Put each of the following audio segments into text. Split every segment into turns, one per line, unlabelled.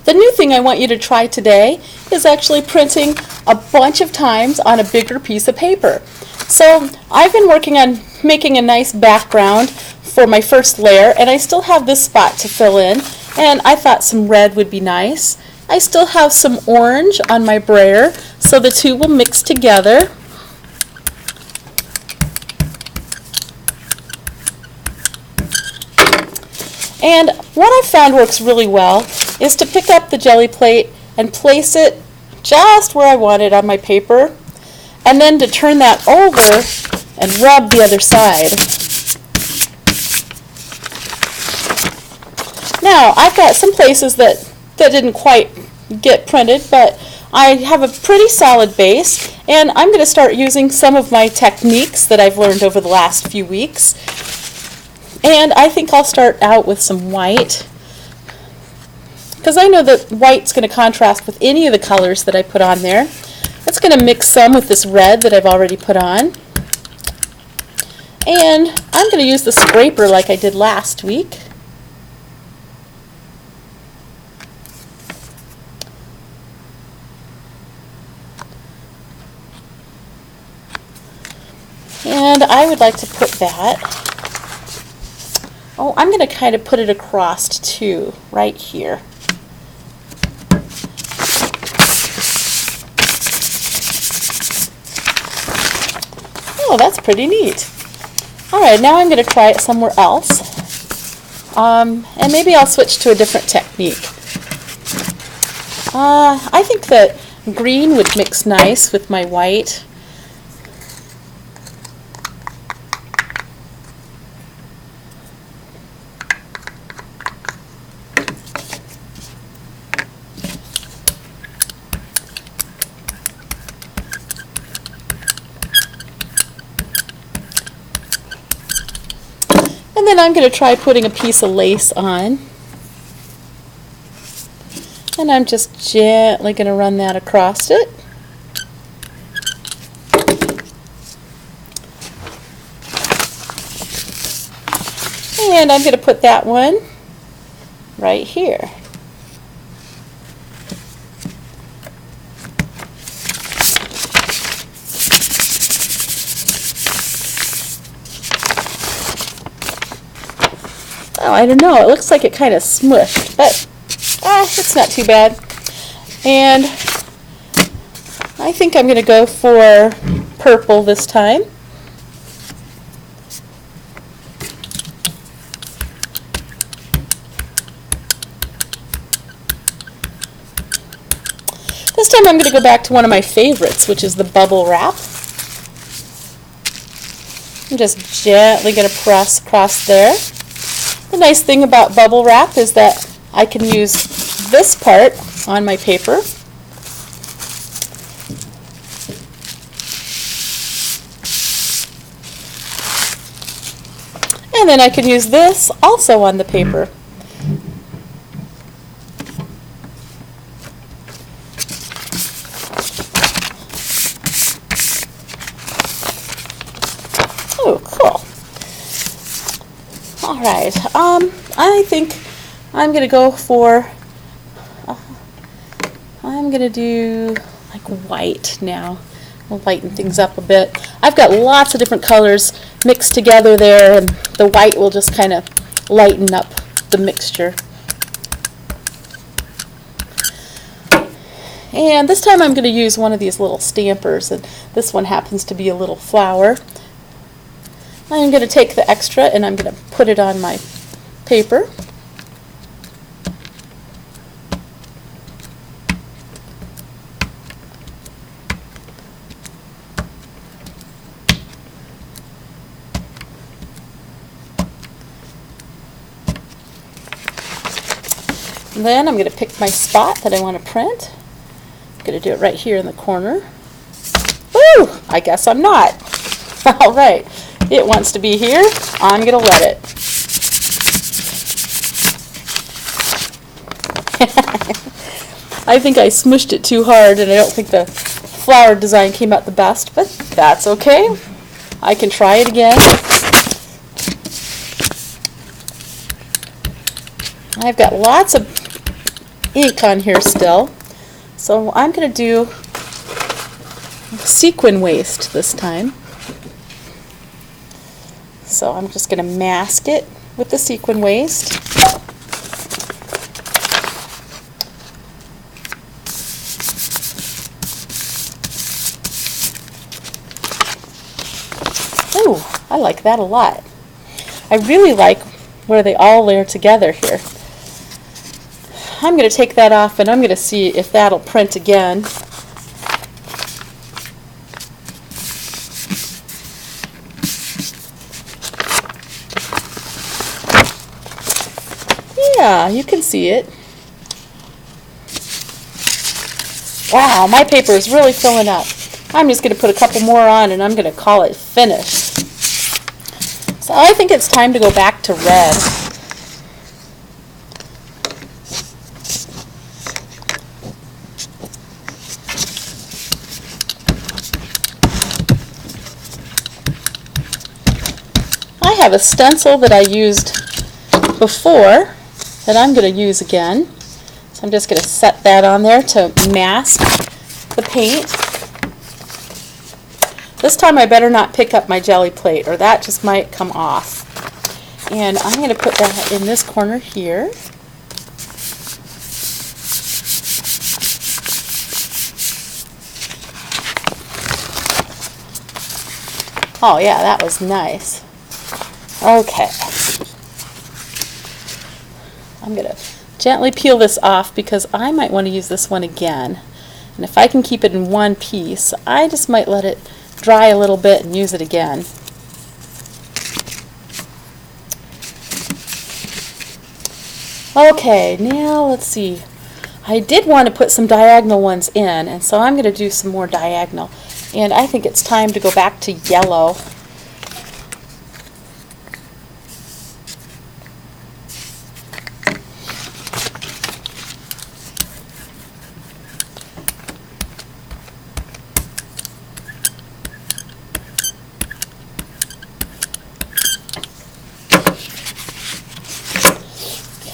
The new thing I want you to try today is actually printing a bunch of times on a bigger piece of paper. So I've been working on making a nice background for my first layer, and I still have this spot to fill in, and I thought some red would be nice. I still have some orange on my brayer, so the two will mix together. And what I found works really well is to pick up the Gelli Plate and place it just where I want it on my paper, and then to turn that over and rub the other side. Now, I've got some places that didn't quite get printed, but I have a pretty solid base, and I'm going to start using some of my techniques that I've learned over the last few weeks. And I think I'll start out with some white, because I know that white's going to contrast with any of the colors that I put on there. It's going to mix some with this red that I've already put on. And I'm going to use the scraper like I did last week. And I would like to put that. Oh, I'm going to kind of put it across too, right here. Oh, that's pretty neat. Alright, now I'm going to try it somewhere else. And maybe I'll switch to a different technique. I think that green would mix nice with my white. And then I'm going to try putting a piece of lace on. And I'm just gently going to run that across it. And I'm going to put that one right here. Oh, I don't know, it looks like it kind of smushed, but it's not too bad. And I think I'm going to go for purple this time. This time I'm going to go back to one of my favorites, which is the bubble wrap. I'm just gently going to press across there. The nice thing about bubble wrap is that I can use this part on my paper. And then I can use this also on the paper. Oh, cool. All right, I think I'm going to go for, I'm going to do like white now. We'll lighten things up a bit. I've got lots of different colors mixed together there, and the white will just kind of lighten up the mixture. And this time I'm going to use one of these little stampers, and this one happens to be a little flower. I'm going to take the extra and I'm going to put it on my paper. And then I'm going to pick my spot that I want to print. I'm going to do it right here in the corner. Ooh, I guess I'm not. All right. It wants to be here. I'm going to let it. I think I smushed it too hard, and I don't think the flower design came out the best, but that's okay. I can try it again. I've got lots of ink on here still. So I'm going to do sequin waste this time. So I'm just going to mask it with the sequin waste. Ooh, I like that a lot. I really like where they all layer together here. I'm going to take that off and I'm going to see if that'll print again. Yeah, you can see it. Wow, my paper is really filling up. I'm just going to put a couple more on and I'm going to call it finished. So I think it's time to go back to red. I have a stencil that I used before that I'm going to use again. So I'm just going to set that on there to mask the paint. This time I better not pick up my Gelli Plate or that just might come off. And I'm going to put that in this corner here. Oh yeah, that was nice. Okay. I'm going to gently peel this off because I might want to use this one again. And if I can keep it in one piece, I just might let it dry a little bit and use it again. Okay, now let's see. I did want to put some diagonal ones in, and so I'm going to do some more diagonal. And I think it's time to go back to yellow.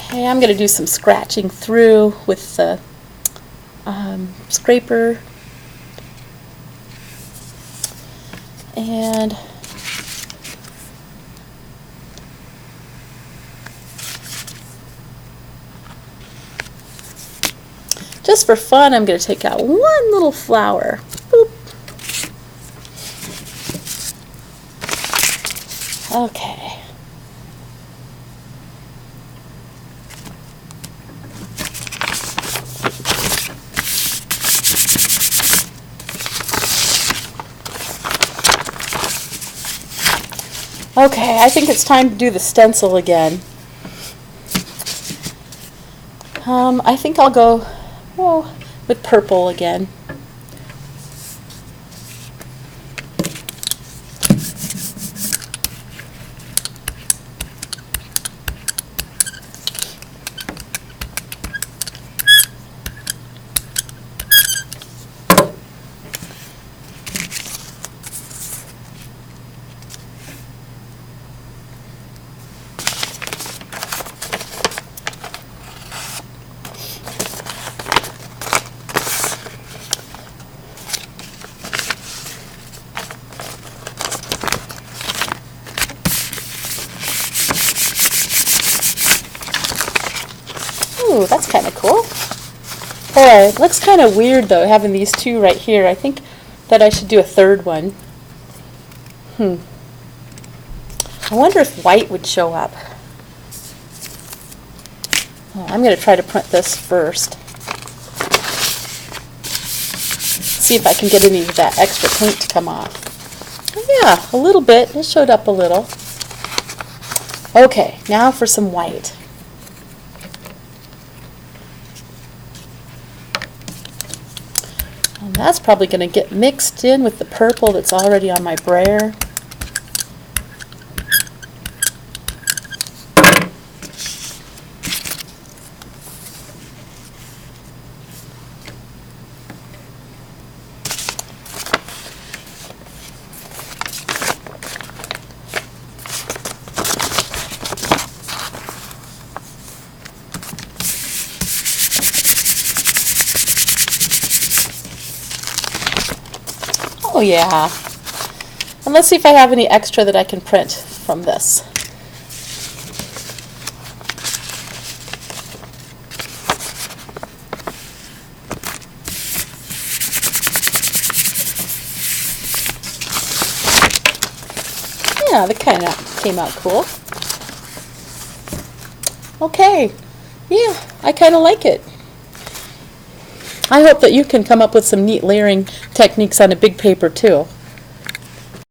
Okay, I'm going to do some scratching through with the scraper. And just for fun, I'm going to take out one little flower. Boop. Okay. Okay, I think it's time to do the stencil again. I think I'll go with purple again. Ooh, that's kind of cool. Boy, it looks kind of weird though, having these two right here. I think that I should do a third one. I wonder if white would show up. Oh, I'm going to try to print this first. See if I can get any of that extra paint to come off. Yeah, a little bit. It showed up a little. Okay, now for some white. And that's probably going to get mixed in with the purple that's already on my brayer. Oh yeah. And let's see if I have any extra that I can print from this. Yeah, that kind of came out cool. Okay, yeah, I kind of like it. I hope that you can come up with some neat layering techniques on a big paper too.